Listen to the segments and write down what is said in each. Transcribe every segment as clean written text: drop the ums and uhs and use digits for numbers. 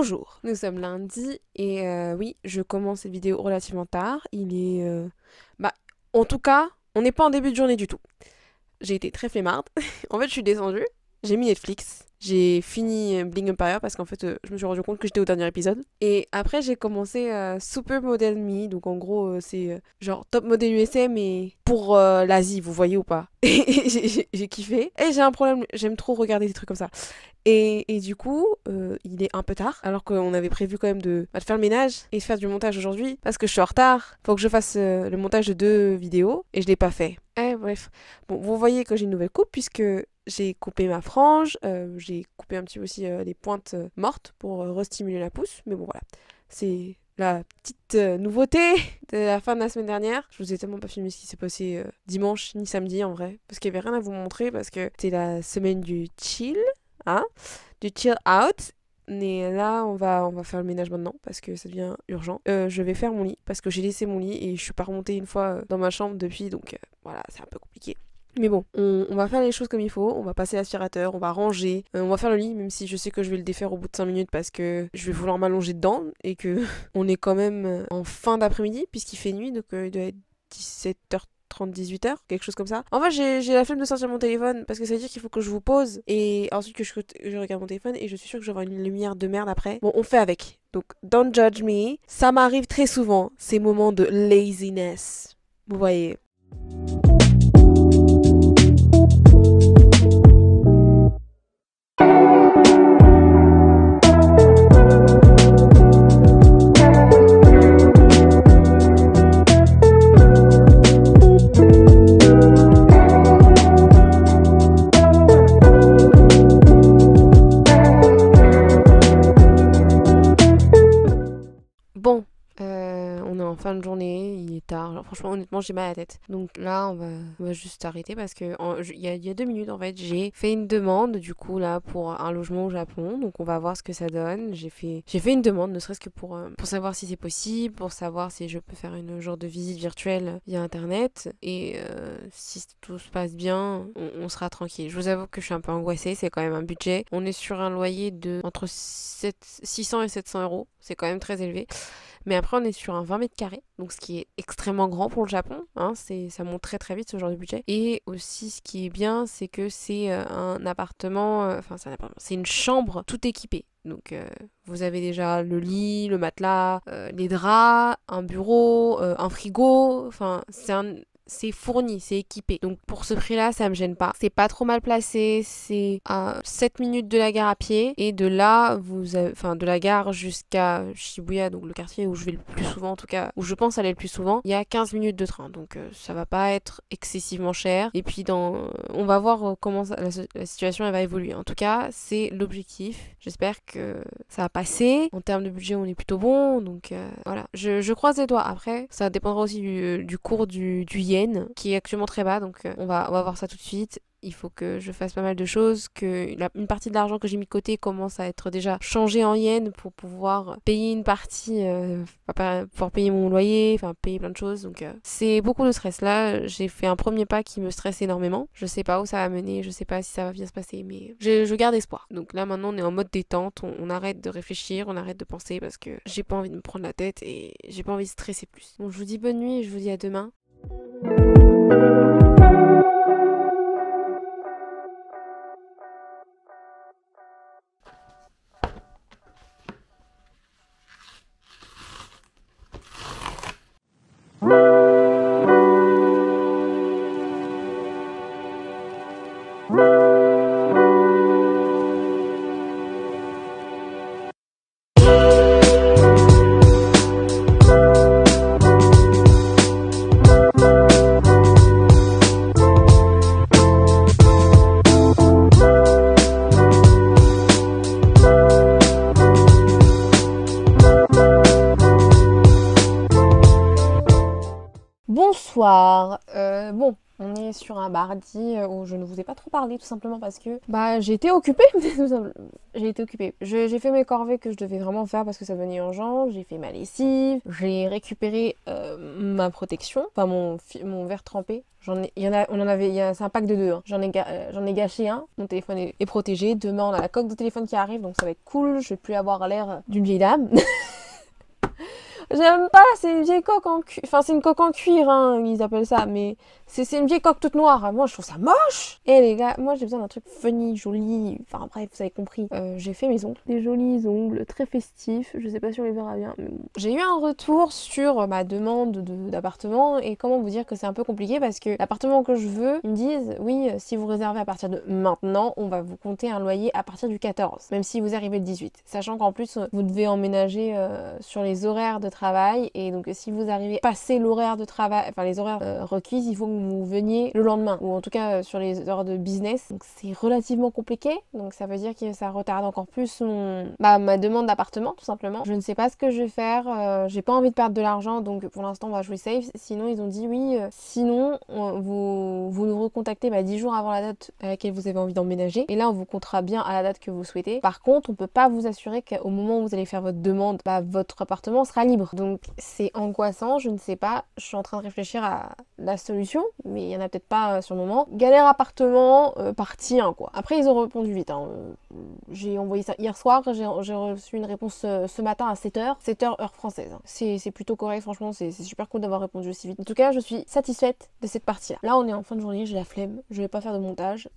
Bonjour, nous sommes lundi et oui, je commence cette vidéo relativement tard. Il est... en tout cas, on n'est pas en début de journée du tout. J'ai été très flemmarde. En fait, je suis descendue, j'ai mis Netflix, j'ai fini Bling Empire parce qu'en fait, je me suis rendu compte que j'étais au dernier épisode. Et après, j'ai commencé Super Model Me, donc en gros, c'est genre Top Model USA, mais pour l'Asie, vous voyez ou pas? Et j'ai kiffé. Et j'ai un problème, j'aime trop regarder des trucs comme ça. Et du coup, il est un peu tard, alors qu'on avait prévu quand même de faire le ménage et de faire du montage aujourd'hui, parce que je suis en retard. Faut que je fasse le montage de 2 vidéos, et je l'ai pas fait. Bref. Bon, vous voyez que j'ai une nouvelle coupe, puisque j'ai coupé ma frange, j'ai coupé un petit peu aussi les pointes mortes pour restimuler la pousse, mais bon voilà. C'est la petite nouveauté de la fin de la semaine dernière. Je vous ai tellement pas filmé ce qui s'est passé dimanche ni samedi en vrai, parce qu'il y avait rien à vous montrer, parce que c'était la semaine du chill. Du chill out. Mais là, on va faire le ménage maintenant parce que ça devient urgent. Je vais faire mon lit parce que j'ai laissé mon lit et je suis pas remontée une fois dans ma chambre depuis, donc voilà, c'est un peu compliqué. Mais bon, on va faire les choses comme il faut, on va passer l'aspirateur, on va ranger, on va faire le lit, même si je sais que je vais le défaire au bout de 5 minutes parce que je vais vouloir m'allonger dedans et que on est quand même en fin d'après-midi puisqu'il fait nuit, donc il doit être 17h30, 18h, quelque chose comme ça. En fait, j'ai la flemme de sortir mon téléphone parce que ça veut dire qu'il faut que je vous pose et ensuite que je regarde mon téléphone et je suis sûre que je vais avoir une lumière de merde après. Bon, on fait avec. Donc, don't judge me. Ça m'arrive très souvent, ces moments de laziness. Vous voyez. Bon, on est en fin de journée, il est tard. Genre, franchement, honnêtement, j'ai mal à la tête. Donc là, on va juste arrêter parce que il y a 2 minutes, en fait, j'ai fait une demande, du coup, là, pour un logement au Japon. Donc on va voir ce que ça donne. J'ai fait une demande, ne serait-ce que pour savoir si c'est possible, pour savoir si je peux faire une genre de visite virtuelle via Internet. Et si tout se passe bien, on sera tranquille. Je vous avoue que je suis un peu angoissée, c'est quand même un budget. On est sur un loyer de entre 600 et 700 euros. C'est quand même très élevé. Mais après, on est sur un 20 mètres carrés, donc ce qui est extrêmement grand pour le Japon. Ça monte très très vite ce genre de budget. Et aussi, ce qui est bien, c'est que c'est un appartement, c'est une chambre tout équipée. Donc, vous avez déjà le lit, le matelas, les draps, un bureau, un frigo. Enfin, c'est fourni, c'est équipé. Donc pour ce prix-là, ça me gêne pas. C'est pas trop mal placé, c'est à 7 minutes de la gare à pied. Et de là, de la gare jusqu'à Shibuya, donc le quartier où je vais le plus souvent, en tout cas, où je pense aller le plus souvent, il y a 15 minutes de train. Donc ça va pas être excessivement cher. Et puis on va voir comment la situation elle va évoluer. En tout cas, c'est l'objectif. J'espère que ça va passer. En termes de budget, on est plutôt bon. Donc voilà, je croise les doigts. Après, ça dépendra aussi du cours du yen qui est actuellement très bas, donc on va voir ça tout de suite. Il faut que je fasse pas mal de choses, que une partie de l'argent que j'ai mis de côté commence à être déjà changé en yens pour pouvoir payer une partie, pour payer mon loyer, enfin payer plein de choses. Donc c'est beaucoup de stress. Là, j'ai fait un premier pas qui me stresse énormément. Je sais pas où ça va mener, je sais pas si ça va bien se passer, mais je garde espoir. Donc là maintenant on est en mode détente, on arrête de réfléchir, on arrête de penser parce que j'ai pas envie de me prendre la tête et j'ai pas envie de stresser plus. Donc je vous dis bonne nuit et je vous dis à demain. Bonsoir. Bon, on est sur un mardi où je ne vous ai pas trop parlé, tout simplement parce que bah j'ai été occupée. J'ai été occupée. J'ai fait mes corvées que je devais vraiment faire parce que ça devenait urgent. J'ai fait ma lessive. J'ai récupéré ma protection, enfin mon verre trempé. C'est un pack de deux. Hein. J'en ai gâché un. Mon téléphone est protégé. Demain, on a la coque de téléphone qui arrive, donc ça va être cool. Je vais plus avoir l'air d'une vieille dame. J'aime pas, c'est une vieille coque en cuir. Enfin, c'est une coque en cuir, hein, ils appellent ça, mais c'est une vieille coque toute noire. Moi, je trouve ça moche. Et les gars, moi, j'ai besoin d'un truc funny, joli. Enfin, bref, vous avez compris. J'ai fait mes ongles. Des jolis ongles, très festifs. Je sais pas si on les verra bien, mais bon. J'ai eu un retour sur ma demande d'appartement et comment vous dire que c'est un peu compliqué parce que l'appartement que je veux, ils me disent, oui, si vous réservez à partir de maintenant, on va vous compter un loyer à partir du 14, même si vous arrivez le 18. Sachant qu'en plus, vous devez emménager sur les horaires de travail et donc si vous arrivez passer l'horaire de travail, enfin les horaires requises, il faut que vous veniez le lendemain ou en tout cas sur les heures de business. Donc c'est relativement compliqué, donc ça veut dire que ça retarde encore plus ma demande d'appartement tout simplement. Je ne sais pas ce que je vais faire, j'ai pas envie de perdre de l'argent donc pour l'instant on va jouer safe. Sinon ils ont dit oui, sinon vous nous recontactez 10 jours avant la date à laquelle vous avez envie d'emménager et là on vous comptera bien à la date que vous souhaitez. Par contre on peut pas vous assurer qu'au moment où vous allez faire votre demande, votre appartement sera libre. Donc c'est angoissant, je ne sais pas, je suis en train de réfléchir à la solution, mais il y en a peut-être pas sur le moment. Galère appartement, partie 1 quoi. Après ils ont répondu vite, hein. J'ai envoyé ça hier soir, j'ai reçu une réponse ce matin à 7h, 7h heure française. Hein. C'est plutôt correct, franchement, c'est super cool d'avoir répondu aussi vite. En tout cas, je suis satisfaite de cette partie-là. Là, on est en fin de journée, j'ai la flemme, je vais pas faire de montage.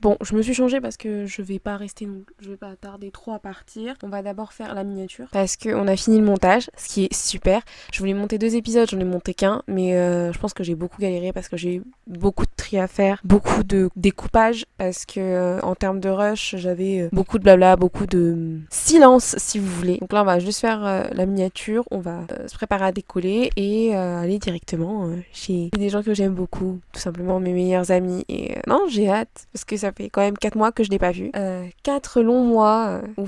Bon, je me suis changée parce que je vais pas tarder trop à partir. On va d'abord faire la miniature parce qu'on a fini le montage, ce qui est super. Je voulais monter 2 épisodes, j'en ai monté qu'un, mais je pense que j'ai beaucoup galéré parce que j'ai eu beaucoup de tri à faire, beaucoup de découpage parce que en termes de rush, j'avais beaucoup de blabla, beaucoup de silence si vous voulez. Donc là, on va juste faire la miniature, on va se préparer à décoller et aller directement chez des gens que j'aime beaucoup, tout simplement mes meilleurs amis. Et non, j'ai hâte parce que ça fait quand même 4 mois que je l'ai pas vu. 4 longs mois où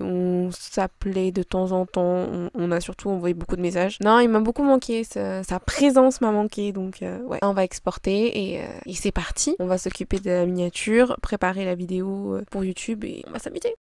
on s'appelait de temps en temps. On a surtout envoyé beaucoup de messages. Non, il m'a beaucoup manqué. Sa présence m'a manqué. Donc, ouais, on va exporter et c'est parti. On va s'occuper de la miniature, préparer la vidéo pour YouTube et on va s'amuser.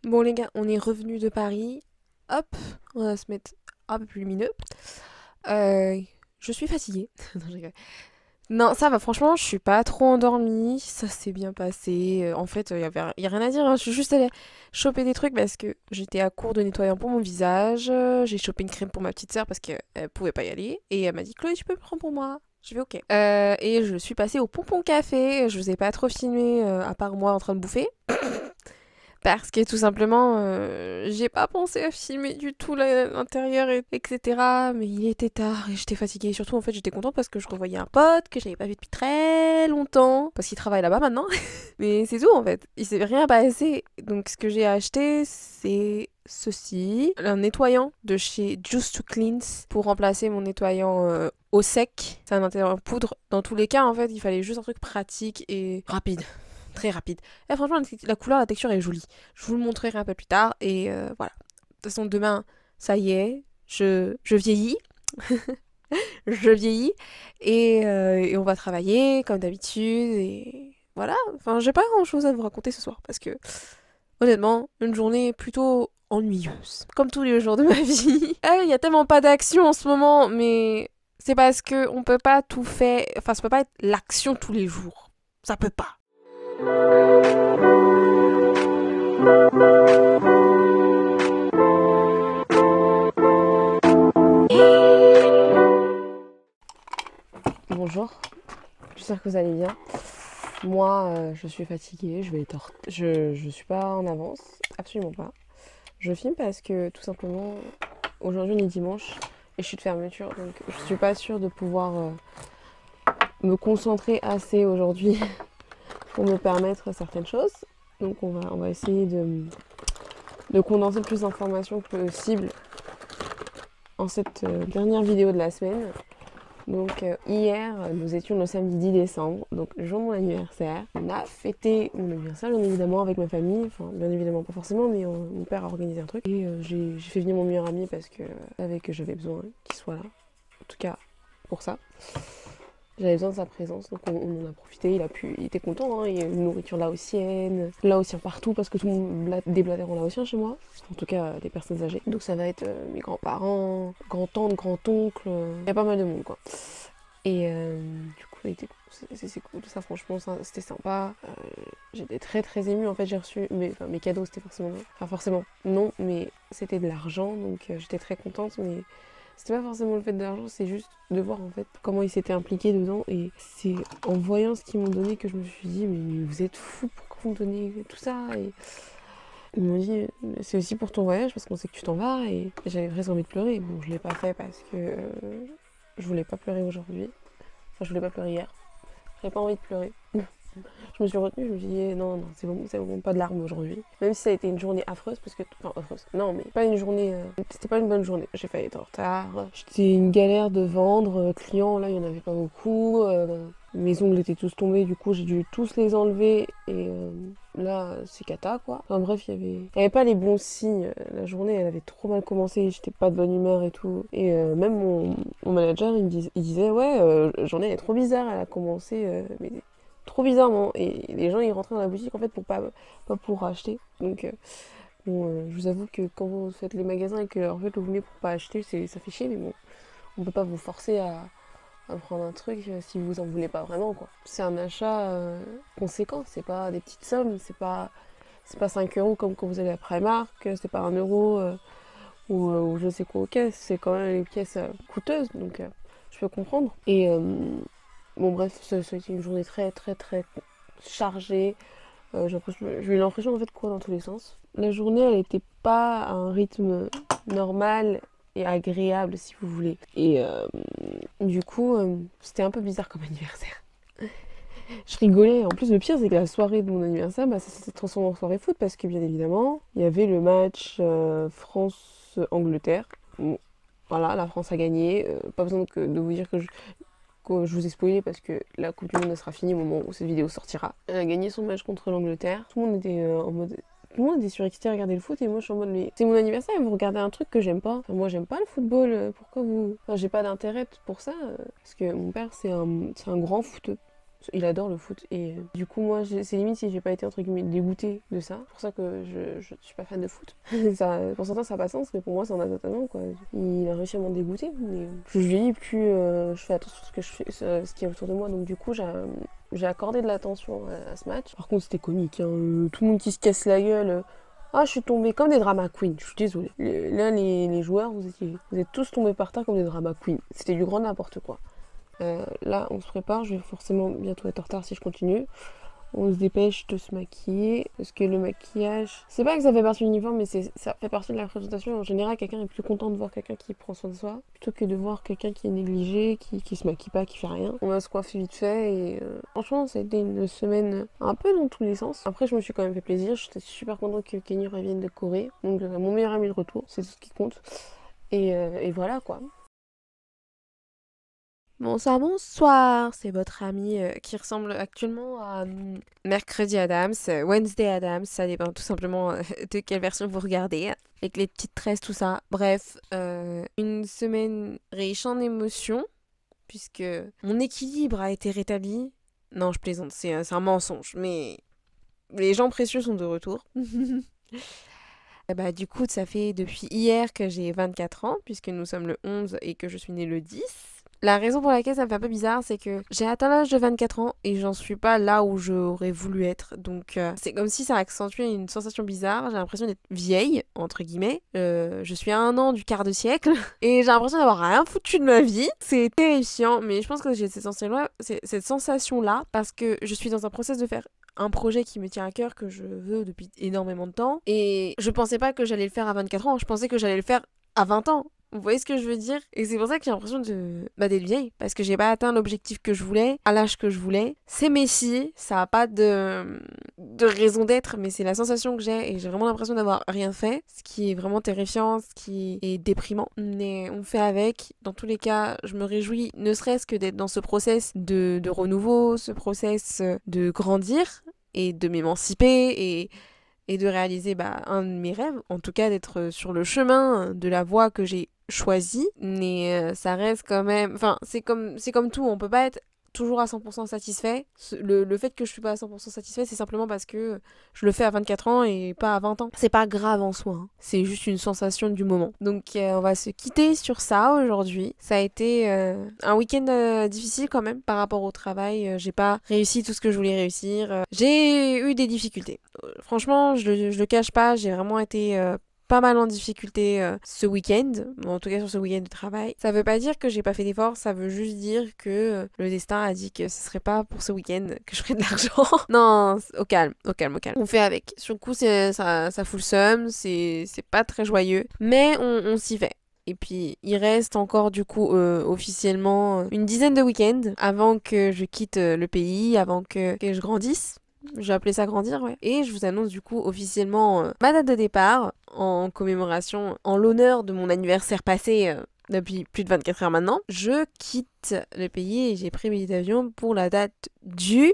Bon les gars, on est revenu de Paris. Hop, on va se mettre un peu plus lumineux. Je suis fatiguée. Non, je rigole. Non, ça va, franchement, je suis pas trop endormie. Ça s'est bien passé. En fait, y a rien à dire. Hein. Je suis juste allée choper des trucs parce que j'étais à court de nettoyant pour mon visage. J'ai chopé une crème pour ma petite sœur parce qu'elle pouvait pas y aller. Et elle m'a dit, Chloé, tu peux me prendre pour moi? Je vais ok. Et je suis passée au Pompon Café. Je vous ai pas trop filmé à part moi en train de bouffer. Parce que tout simplement, j'ai pas pensé à filmer du tout l'intérieur, etc. Mais il était tard et j'étais fatiguée. Et surtout, en fait, j'étais contente parce que je revoyais un pote que j'avais pas vu depuis très longtemps. Parce qu'il travaille là-bas maintenant. Mais c'est tout, en fait. Il s'est rien passé. Donc, ce que j'ai acheté, c'est ceci. Un nettoyant de chez Just to Cleanse pour remplacer mon nettoyant au sec. C'est un nettoyant poudre. Dans tous les cas, en fait, il fallait juste un truc pratique et rapide. Très rapide. Et franchement, la couleur, la texture est jolie. Je vous le montrerai un peu plus tard. Et voilà. De toute façon, demain, ça y est, je vieillis. Je vieillis. Et on va travailler comme d'habitude. Et voilà. Enfin, j'ai pas grand chose à vous raconter ce soir. Parce que, honnêtement, une journée plutôt ennuyeuse. Comme tous les jours de ma vie. Il y a tellement pas d'action en ce moment. Mais C'est parce que on peut pas tout faire, enfin ça peut pas être l'action tous les jours. Ça peut pas. Bonjour, j'espère que vous allez bien. Moi, je suis fatiguée, je suis pas en avance, absolument pas. Je filme parce que tout simplement, aujourd'hui on est dimanche et je suis de fermeture, donc je suis pas sûre de pouvoir me concentrer assez aujourd'hui pour me permettre certaines choses. Donc on va essayer de condenser le plus d'informations possible en cette dernière vidéo de la semaine. Donc hier, nous étions le samedi 10 décembre, donc le jour de mon anniversaire. On a fêté mon anniversaire, bien évidemment, avec ma famille. Enfin, bien évidemment, pas forcément, mais mon père a organisé un truc. Et j'ai fait venir mon meilleur ami parce que je savais que j'avais besoin qu'il soit là. En tout cas, pour ça. J'avais besoin de sa présence, donc on en a profité. Il était content, hein. Il y a une nourriture laotienne, partout, parce que tout le monde déblatère en laotien chez moi. En tout cas, des personnes âgées. Donc ça va être mes grands-parents, grand-tantes, grand-oncles. Il y a pas mal de monde, quoi. Et du coup, c'est cool, tout ça, franchement, c'était sympa. J'étais très très émue. En fait, j'ai reçu mes cadeaux, c'était forcément non, mais c'était de l'argent, donc j'étais très contente, mais c'était pas forcément le fait de l'argent, c'est juste de voir en fait comment ils s'étaient impliqués dedans. Et c'est en voyant ce qu'ils m'ont donné que je me suis dit, mais vous êtes fous, pourquoi vous me donnez tout ça? Et ils m'ont dit, c'est aussi pour ton voyage parce qu'on sait que tu t'en vas. Et j'avais presque envie de pleurer. Bon, je l'ai pas fait parce que je voulais pas pleurer aujourd'hui. Enfin, je voulais pas pleurer hier. J'avais pas envie de pleurer. Je me suis retenue, je me suis dit non, c'est bon, pas de larmes aujourd'hui. Même si ça a été une journée affreuse, parce que. Enfin, affreuse. Non, mais pas une journée. C'était pas une bonne journée. J'ai failli être en retard. J'étais une galère de vendre. Clients, là, il y en avait pas beaucoup. Mes ongles étaient tous tombés, du coup, j'ai dû tous les enlever. Et là, c'est cata, quoi. Enfin, bref, il y avait pas les bons signes. La journée, elle avait trop mal commencé. J'étais pas de bonne humeur et tout. Et même mon manager, il disait, ouais, la journée, elle est trop bizarre. Elle a commencé. Mais trop bizarrement, et les gens ils rentraient dans la boutique en fait pas pour acheter. Donc je vous avoue que quand vous faites les magasins et que en fait vous venez pour pas acheter, ça fait chier, mais bon, on peut pas vous forcer à prendre un truc si vous en voulez pas vraiment, quoi. C'est un achat conséquent, c'est pas des petites sommes, c'est pas 5 € comme quand vous allez à Primark, c'est pas 1 € ou je sais quoi aux caisses, c'est quand même les pièces coûteuses, donc je peux comprendre. Et bon bref, ça a été une journée très très très chargée. J'ai eu l'impression en fait de courir dans tous les sens. La journée, elle était pas à un rythme normal et agréable si vous voulez. Et du coup, c'était un peu bizarre comme anniversaire. Je rigolais. En plus, le pire, c'est que la soirée de mon anniversaire, ça s'est transformé en soirée foot parce que bien évidemment, il y avait le match France-Angleterre. Bon, voilà, la France a gagné. Pas besoin de vous dire que je vous ai spoilé parce que la Coupe du Monde sera finie au moment où cette vidéo sortira. Elle a gagné son match contre l'Angleterre. Tout le monde était en mode. Tout le monde était surexcité à regarder le foot et moi je suis en mode mais c'est mon anniversaire et vous regardez un truc que j'aime pas. Enfin, moi j'aime pas le football, pourquoi vous. Enfin, j'ai pas d'intérêt pour ça parce que mon père c'est un grand footeux. Il adore le foot et du coup moi c'est limite si j'ai pas été entre guillemets dégoûtée de ça. C'est pour ça que je suis pas fan de foot. Ça, pour certains ça n'a pas de sens mais pour moi ça en a totalement quoi. Il a réussi à m'en dégoûter mais plus je vieillis plus je fais attention à ce que je fais, ce qui est autour de moi, donc du coup j'ai accordé de l'attention à ce match. Par contre c'était comique, hein. Tout le monde qui se casse la gueule. Ah, je suis tombée comme des drama queens, je suis désolée. Là, les joueurs, vous êtes tous tombés par terre comme des drama queens. C'était du grand n'importe quoi. Là, on se prépare, je vais forcément bientôt être en retard si je continue. On se dépêche de se maquiller, parce que le maquillage, c'est pas que ça fait partie de l'uniforme, mais ça fait partie de la présentation. En général, quelqu'un est plus content de voir quelqu'un qui prend soin de soi, plutôt que de voir quelqu'un qui est négligé, qui se maquille pas, qui fait rien. On va se coiffer vite fait, et franchement, ça a été une semaine un peu dans tous les sens. Après, je me suis quand même fait plaisir, j'étais super contente que Kenny revienne de Corée, donc mon meilleur ami de retour, c'est tout ce qui compte. Et voilà, quoi. Bonsoir, c'est votre ami qui ressemble actuellement à Mercredi Adams, Wednesday Adams, ça dépend tout simplement de quelle version vous regardez, avec les petites tresses, tout ça. Bref, une semaine riche en émotions, puisque mon équilibre a été rétabli. Non, je plaisante, c'est un mensonge, mais les gens précieux sont de retour. Du coup, ça fait depuis hier que j'ai 24 ans, puisque nous sommes le 11 et que je suis née le 10. La raison pour laquelle ça me fait un peu bizarre, c'est que j'ai atteint l'âge de 24 ans et j'en suis pas là où j'aurais voulu être. Donc c'est comme si ça accentuait une sensation bizarre. J'ai l'impression d'être vieille, entre guillemets. Je suis à 1 an du quart de siècle et j'ai l'impression d'avoir rien foutu de ma vie. C'est terrifiant, mais je pense que j'ai cette sensation-là parce que je suis dans un process de faire un projet qui me tient à cœur, que je veux depuis énormément de temps. Et je pensais pas que j'allais le faire à 24 ans, je pensais que j'allais le faire à 20 ans. Vous voyez ce que je veux dire? Et c'est pour ça que j'ai l'impression d'être vieille. Parce que j'ai pas atteint l'objectif que je voulais, à l'âge que je voulais. C'est Messi, ça a pas de raison d'être, mais c'est la sensation que j'ai. Et j'ai vraiment l'impression d'avoir rien fait. Ce qui est vraiment terrifiant, ce qui est déprimant. Mais on fait avec. Dans tous les cas, je me réjouis, ne serait-ce que d'être dans ce process de renouveau, ce process de grandir et de m'émanciper et de réaliser un de mes rêves, en tout cas d'être sur le chemin de la voie que j'ai choisie, mais ça reste quand même... Enfin, c'est comme tout, on peut pas être toujours à 100% satisfait. Le fait que je suis pas à 100% satisfait, c'est simplement parce que je le fais à 24 ans et pas à 20 ans. C'est pas grave en soi, hein. C'est juste une sensation du moment. Donc on va se quitter sur ça aujourd'hui. Ça a été un week-end difficile quand même par rapport au travail. J'ai pas réussi tout ce que je voulais réussir. J'ai eu des difficultés. Franchement, je le cache pas, j'ai vraiment été pas mal en difficulté ce week-end, en tout cas sur ce week-end de travail. Ça veut pas dire que j'ai pas fait d'efforts, ça veut juste dire que le destin a dit que ce serait pas pour ce week-end que je ferais de l'argent. Non, au calme, au calme, au calme. On fait avec. Sur le coup, ça fout le seum, c'est pas très joyeux, mais on s'y fait. Et puis, il reste encore du coup officiellement une dizaine de week-ends avant que je quitte le pays, avant que je grandisse. Je vais appeler ça grandir, ouais. Et je vous annonce du coup officiellement ma date de départ en commémoration, en l'honneur de mon anniversaire passé depuis plus de 24 heures maintenant. Je quitte le pays et j'ai pris mes billets d'avion pour la date du